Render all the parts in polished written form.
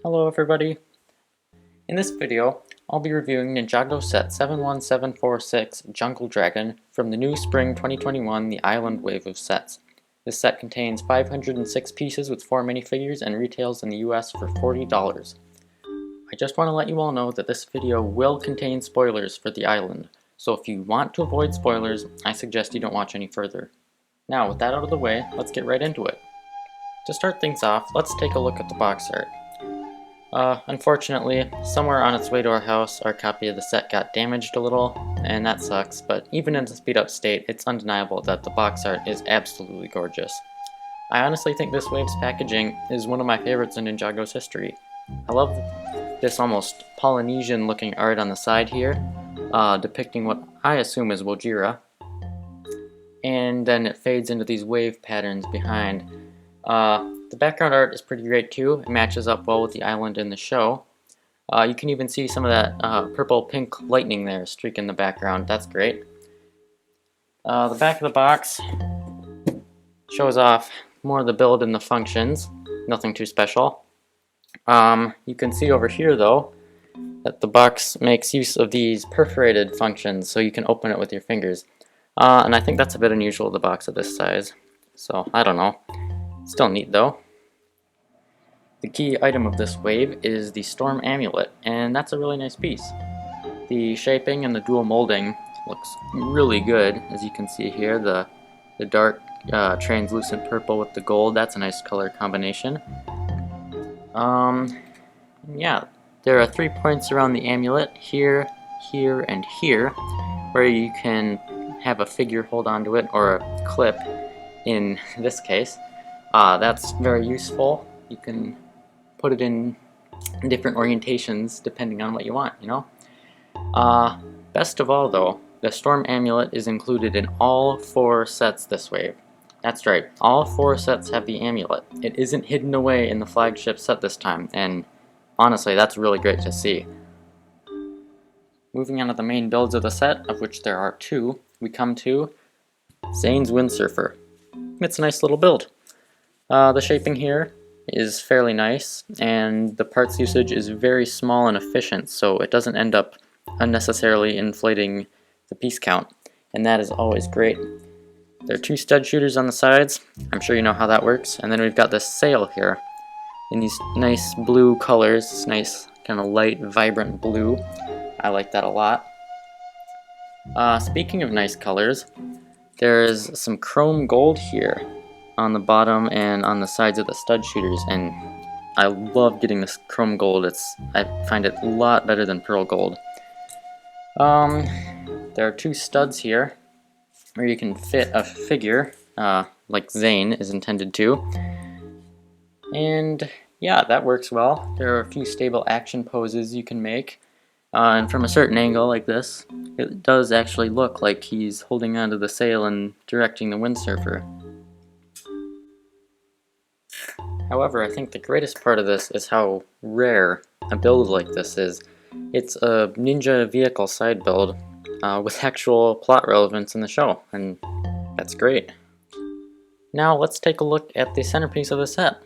Hello everybody! In this video, I'll be reviewing Ninjago set 71746 Jungle Dragon from the new Spring 2021 The Island Wave of Sets. This set contains 506 pieces with 4 minifigures and retails in the US for $40. I just want to let you all know that this video will contain spoilers for the island, so if you want to avoid spoilers, I suggest you don't watch any further. Now, with that out of the way, let's get right into it. To start things off, let's take a look at the box art. Unfortunately, somewhere on its way to our house, our copy of the set got damaged a little, and that sucks, but even in the speed up state, it's undeniable that the box art is absolutely gorgeous. I honestly think this wave's packaging is one of my favorites in Ninjago's history. I love this almost Polynesian looking art on the side here, depicting what I assume is Wojira, and then it fades into these wave patterns behind. The background art is pretty great too. It matches up well with the island in the show. You can even see some of that purple-pink lightning there streaking the background. That's great. The back of the box shows off more of the build and the functions. Nothing too special. You can see over here though that the box makes use of these perforated functions, so you can open it with your fingers. And I think that's a bit unusual with a box of this size. So I don't know. Still neat though. The key item of this wave is the Storm Amulet, and that's a really nice piece. The shaping and the dual molding looks really good, as you can see here. The dark translucent purple with the gold, that's a nice color combination. Yeah, there are 3 points around the amulet, here, here, and here, where you can have a figure hold onto it, or a clip in this case. That's very useful. You can put it in different orientations depending on what you want, you know? Best of all though, the Storm Amulet is included in all 4 sets this wave. That's right, all 4 sets have the amulet. It isn't hidden away in the flagship set this time, and honestly, that's really great to see. Moving on to the main builds of the set, of which there are 2, we come to Zane's Windsurfer. It's a nice little build. The shaping here is fairly nice, and the parts usage is very small and efficient, so it doesn't end up unnecessarily inflating the piece count, and that is always great. There are 2 stud shooters on the sides. I'm sure you know how that works. And then we've got this sail here in these nice blue colors. This nice kind of light, vibrant blue. I like that a lot. Speaking of nice colors, there's some chrome gold here on the bottom and on the sides of the stud shooters, and I love getting this chrome gold. I find it a lot better than pearl gold. There are 2 studs here where you can fit a figure like Zane is intended to, and yeah, that works well. There are a few stable action poses you can make, and from a certain angle like this, it does actually look like he's holding onto the sail and directing the windsurfer. However, I think the greatest part of this is how rare a build like this is. It's a ninja vehicle side build with actual plot relevance in the show, and that's great. Now let's take a look at the centerpiece of the set.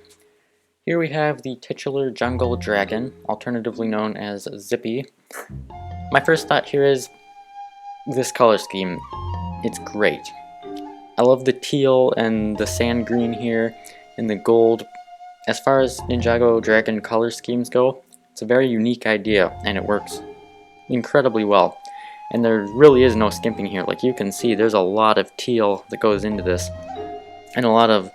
Here we have the titular Jungle Dragon, alternatively known as Zippy. My first thought here is this color scheme. It's great. I love the teal and the sand green here and the gold. As far as Ninjago Dragon color schemes go, it's a very unique idea, and it works incredibly well. And there really is no skimping here. Like you can see, there's a lot of teal that goes into this, and a lot of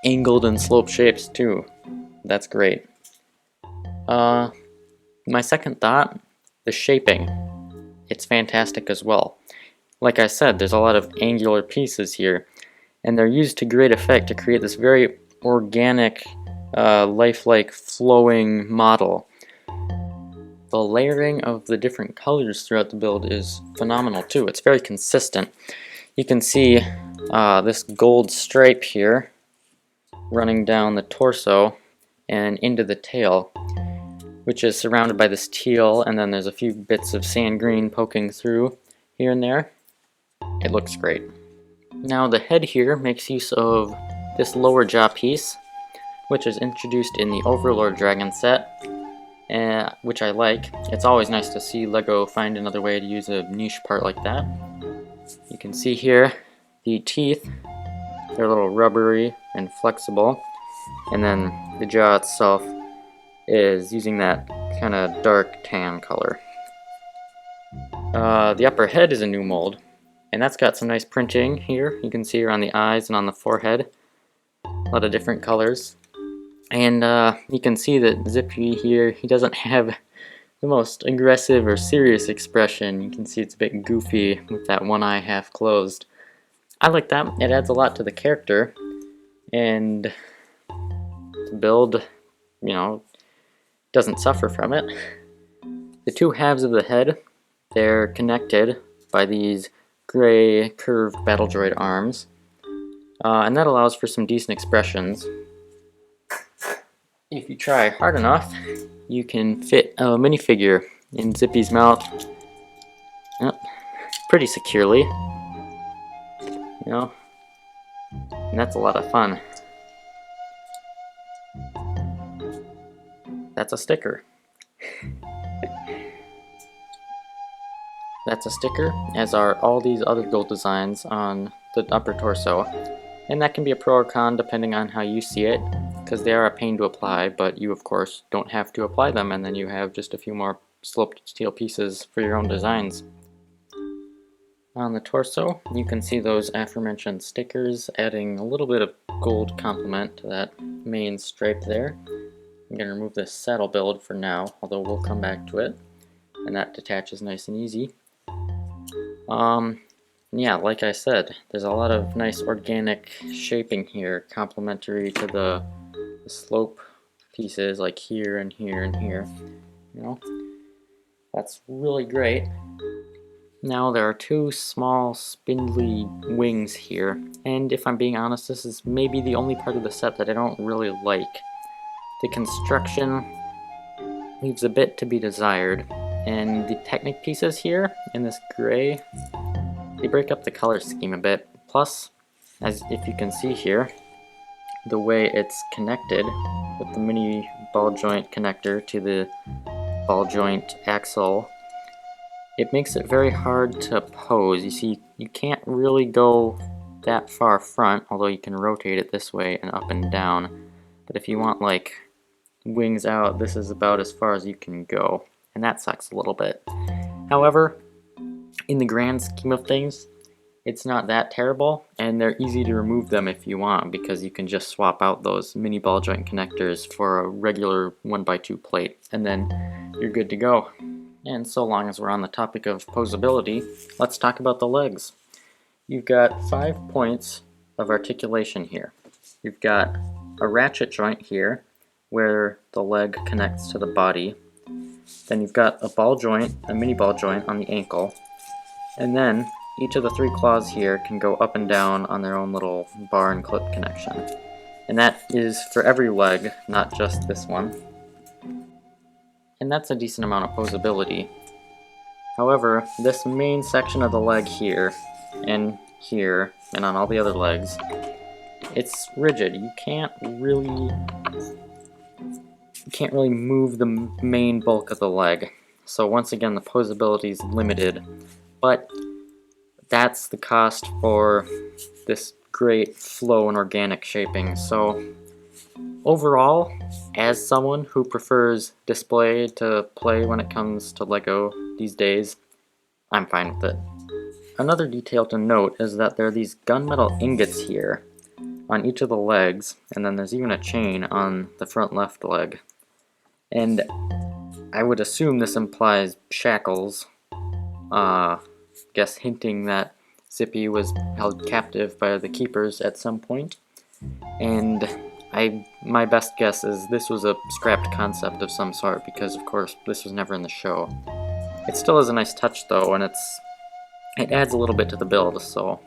angled and sloped shapes too. That's great. My second thought, the shaping. It's fantastic as well. Like I said, there's a lot of angular pieces here, and they're used to great effect to create this very organic, lifelike, flowing model. The layering of the different colors throughout the build is phenomenal too. It's very consistent. You can see this gold stripe here running down the torso and into the tail, which is surrounded by this teal, and then there's a few bits of sand green poking through here and there. It looks great. Now the head here makes use of this lower jaw piece which is introduced in the Overlord Dragon set, which I like. It's always nice to see LEGO find another way to use a niche part like that. You can see here the teeth, they're a little rubbery and flexible, and then the jaw itself is using that kind of dark tan color. The upper head is a new mold, and that's got some nice printing here. You can see around the eyes and on the forehead, a lot of different colors. And you can see that Zippy here, he doesn't have the most aggressive or serious expression. You can see it's a bit goofy with that one eye half closed. I like that. It adds a lot to the character, and the build, you know, doesn't suffer from it. The two halves of the head, they're connected by these gray curved battle droid arms, and that allows for some decent expressions. If you try hard enough, you can fit a minifigure in Zippy's mouth, pretty securely, you know, and that's a lot of fun. That's a sticker. That's a sticker, as are all these other gold designs on the upper torso, and that can be a pro or con depending on how you see it, because they are a pain to apply, but you of course don't have to apply them, and then you have just a few more sloped steel pieces for your own designs. On the torso, you can see those aforementioned stickers adding a little bit of gold complement to that main stripe there. I'm going to remove this saddle build for now, although we'll come back to it, and that detaches nice and easy. Yeah, like I said, there's a lot of nice organic shaping here, complementary to the slope pieces like here and here and here. You know, that's really great. Now there are two small spindly wings here, and if I'm being honest, this is maybe the only part of the set that I don't really like. The construction leaves a bit to be desired, and the Technic pieces here in this gray, they break up the color scheme a bit. Plus, as if you can see here, the way it's connected with the mini ball joint connector to the ball joint axle, it makes it very hard to pose. You see, you can't really go that far front, although you can rotate it this way and up and down. But if you want like wings out, this is about as far as you can go, and that sucks a little bit. However, in the grand scheme of things, it's not that terrible, and they're easy to remove them if you want, because you can just swap out those mini ball joint connectors for a regular 1x2 plate, and then you're good to go. And so long as we're on the topic of posability, let's talk about the legs. You've got 5 points of articulation here. You've got a ratchet joint here, where the leg connects to the body. Then you've got a ball joint, a mini ball joint on the ankle, and then each of the 3 claws here can go up and down on their own little bar and clip connection. And that is for every leg, not just this one. And that's a decent amount of posability. However, this main section of the leg here, and on all the other legs, it's rigid. You can't really move the main bulk of the leg. So once again, the posability is limited, but that's the cost for this great flow and organic shaping. So overall, as someone who prefers display to play when it comes to LEGO these days, I'm fine with it. Another detail to note is that there are these gunmetal ingots here on each of the legs, and then there's even a chain on the front left leg. And I would assume this implies shackles, guess hinting that Zippy was held captive by the keepers at some point. And my best guess is this was a scrapped concept of some sort, because of course this was never in the show. It still is a nice touch though, and it adds a little bit to the build, so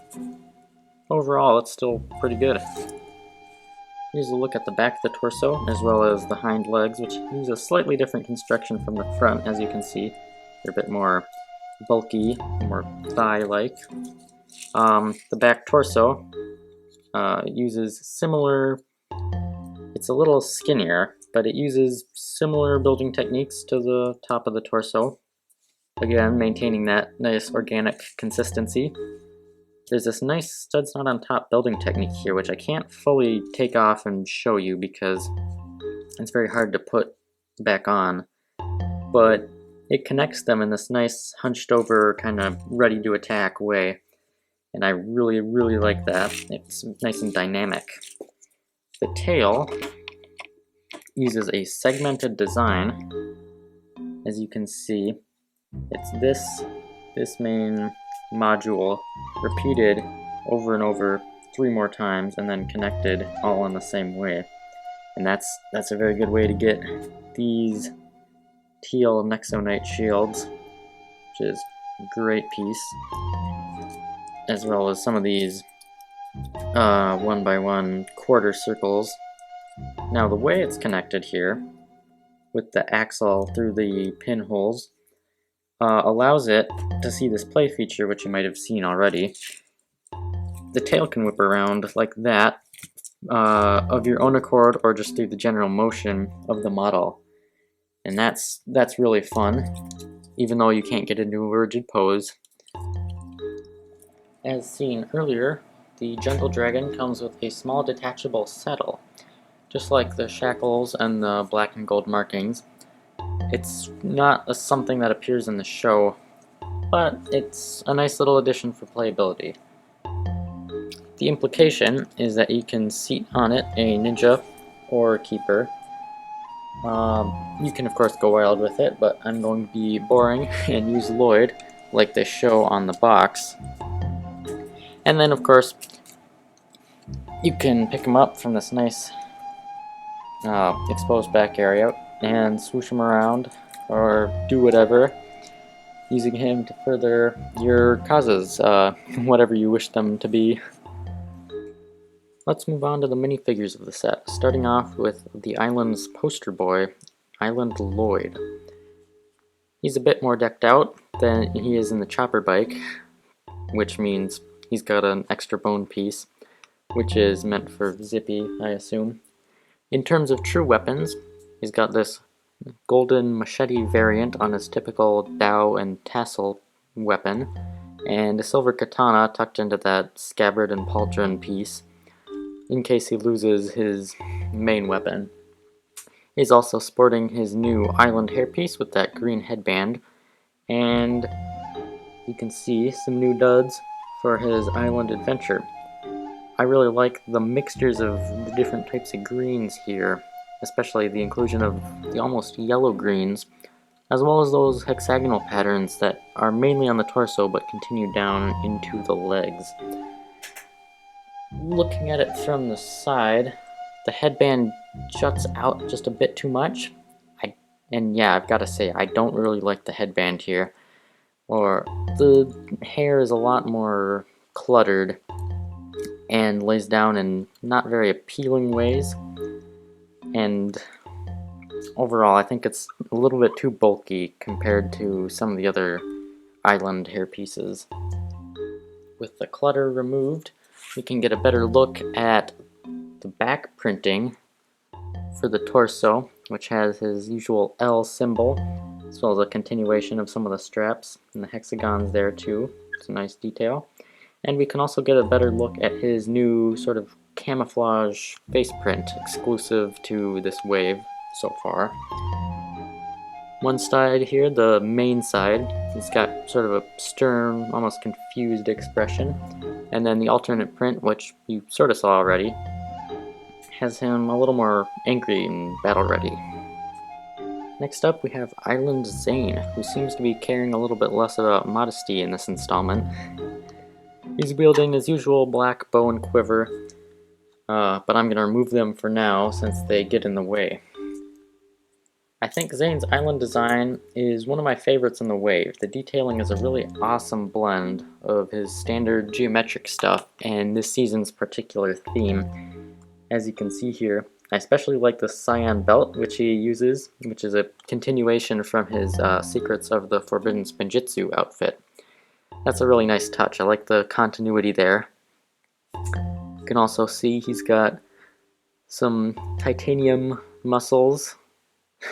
overall it's still pretty good. Here's a look at the back of the torso, as well as the hind legs, which use a slightly different construction from the front, as you can see. They're a bit more bulky, more thigh-like. The back torso uses similar It's a little skinnier, but it uses similar building techniques to the top of the torso. Again, maintaining that nice organic consistency. There's this nice studs not on top building technique here, which I can't fully take off and show you because it's very hard to put back on. But it connects them in this nice hunched over kind of ready to attack way. And I really, really like that. It's nice and dynamic. The tail uses a segmented design. As you can see, it's this main module repeated over and over 3 more times and then connected all in the same way. And that's a very good way to get these teal Nexonite shields, which is a great piece, as well as some of these 1x1 quarter circles. Now the way it's connected here with the axle through the pinholes allows it to see this play feature, which you might have seen already. The tail can whip around like that of your own accord or just through the general motion of the model. And that's really fun, even though you can't get into a rigid pose. As seen earlier, the Gentle Dragon comes with a small detachable saddle. Just like the shackles and the black and gold markings. It's not something that appears in the show, but it's a nice little addition for playability. The implication is that you can seat on it a ninja or a keeper. You can of course go wild with it, but I'm going to be boring and use Lloyd like they show on the box. And then of course you can pick him up from this nice exposed back area and swoosh him around or do whatever, using him to further your causes, whatever you wish them to be. Let's move on to the minifigures of the set, starting off with the island's poster boy, Island Lloyd. He's a bit more decked out than he is in the chopper bike, which means he's got an extra bone piece, which is meant for Zippy, I assume. In terms of true weapons, he's got this golden machete variant on his typical dowel and tassel weapon, and a silver katana tucked into that scabbard and pauldron piece, in case he loses his main weapon. He's also sporting his new island hairpiece with that green headband, and you can see some new duds for his island adventure. I really like the mixtures of the different types of greens here, especially the inclusion of the almost yellow greens, as well as those hexagonal patterns that are mainly on the torso but continue down into the legs. Looking at it from the side, the headband juts out just a bit too much. And yeah, I've got to say, I don't really like the headband here. Or the hair is a lot more cluttered and lays down in not very appealing ways. And overall, I think it's a little bit too bulky compared to some of the other island hair pieces. With the clutter removed, we can get a better look at the back printing for the torso, which has his usual L symbol, as well as a continuation of some of the straps and the hexagons there too. It's a nice detail. And we can also get a better look at his new sort of camouflage face print exclusive to this wave so far. One side here, the main side, he's got sort of a stern, almost confused expression. And then the alternate print, which you sort of saw already, has him a little more angry and battle ready. Next up we have Island Zane, who seems to be caring a little bit less about modesty in this installment. He's wielding his usual black bow and quiver, but I'm going to remove them for now since they get in the way. I think Zane's island design is one of my favorites in the wave. The detailing is a really awesome blend of his standard geometric stuff and this season's particular theme. As you can see here, I especially like the cyan belt which he uses, which is a continuation from his Secrets of the Forbidden Spinjitzu outfit. That's a really nice touch. I like the continuity there. You can also see he's got some titanium muscles,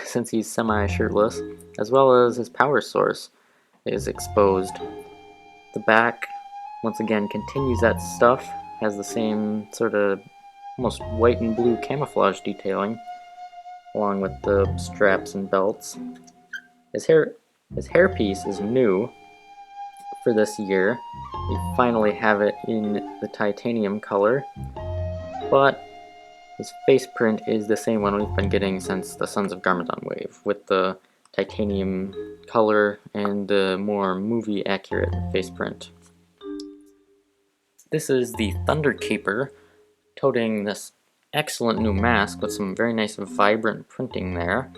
since he's semi-shirtless, as well as his power source is exposed. The back, once again, continues that stuff, has the same sort of almost white and blue camouflage detailing, along with the straps and belts. His hairpiece is new for this year. We finally have it in the titanium color, but his face print is the same one we've been getting since the Sons of Garmadon wave, with the titanium color and the more movie accurate face print. This is the Thunder Keeper, toting this excellent new mask with some very nice vibrant printing there,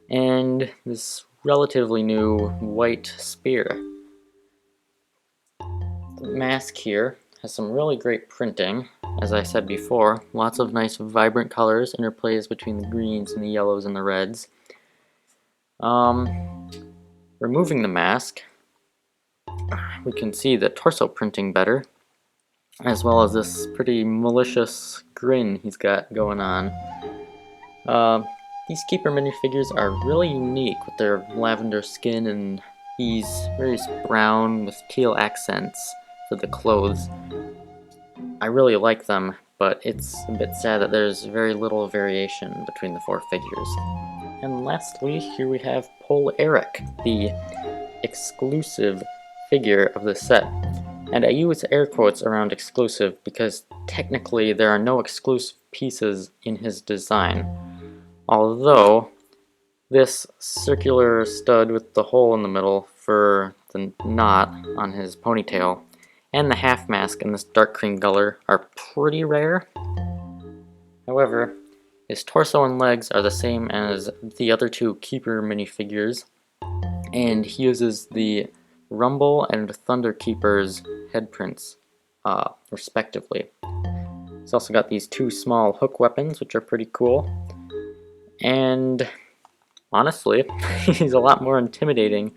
and this relatively new white spear. The mask here has some really great printing, as I said before, lots of nice vibrant colors, interplays between the greens and the yellows and the reds. Removing the mask, we can see the torso printing better, as well as this pretty malicious grin he's got going on. These Keeper minifigures are really unique with their lavender skin and these very brown with teal accents for the clothes. I really like them, but it's a bit sad that there's very little variation between the four figures. And lastly, here we have Pol Eric, the exclusive figure of the set. And I use air quotes around exclusive because technically there are no exclusive pieces in his design. Although, this circular stud with the hole in the middle for the knot on his ponytail and the half mask in this dark cream color are pretty rare. However, his torso and legs are the same as the other two Keeper minifigures, and he uses the Rumble and Thunder Keeper's head prints, respectively. He's also got these two small hook weapons, which are pretty cool, and honestly, he's a lot more intimidating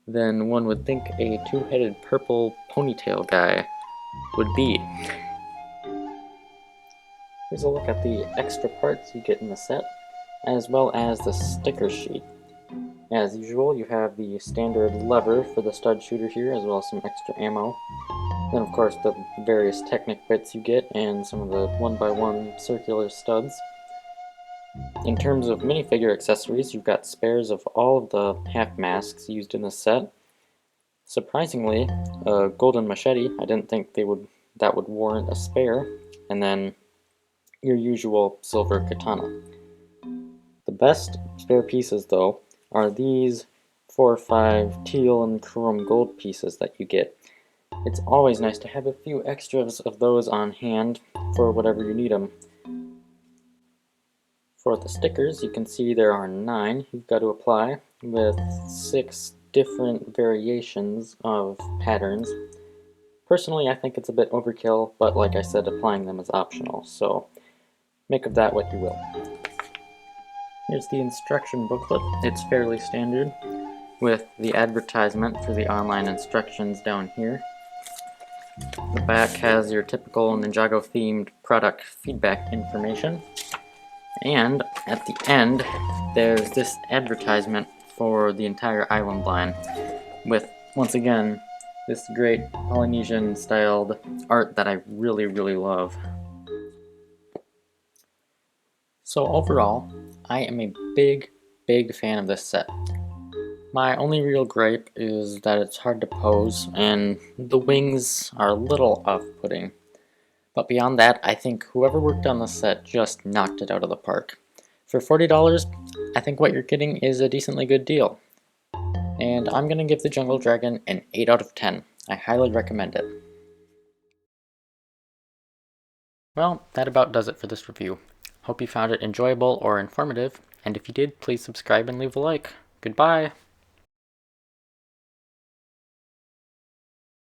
than one would think a two-headed purple ponytail guy would be. Here's a look at the extra parts you get in the set, as well as the sticker sheet. As usual, you have the standard lever for the stud shooter here, as well as some extra ammo. Then of course the various Technic bits you get, and some of the 1x1 circular studs. In terms of minifigure accessories, you've got spares of all of the half masks used in the set. Surprisingly, a golden machete. I didn't think that would warrant a spare. And then your usual silver katana. The best spare pieces, though, are these 4 or 5 teal and chrome gold pieces that you get. It's always nice to have a few extras of those on hand for whatever you need them. For the stickers, you can see there are 9 you've got to apply, with 6 different variations of patterns. Personally, I think it's a bit overkill, but like I said, applying them is optional, so make of that what you will. Here's the instruction booklet. It's fairly standard, with the advertisement for the online instructions down here. The back has your typical Ninjago themed product feedback information. And at the end, there's this advertisement for the entire island line, with, once again, this great Polynesian-styled art that I really, really love. So overall, I am a big, big fan of this set. My only real gripe is that it's hard to pose, and the wings are a little off-putting. But beyond that, I think whoever worked on the set just knocked it out of the park. For $40, I think what you're getting is a decently good deal. And I'm going to give the Jungle Dragon an 8 out of 10. I highly recommend it. Well, that about does it for this review. Hope you found it enjoyable or informative, and if you did, please subscribe and leave a like. Goodbye!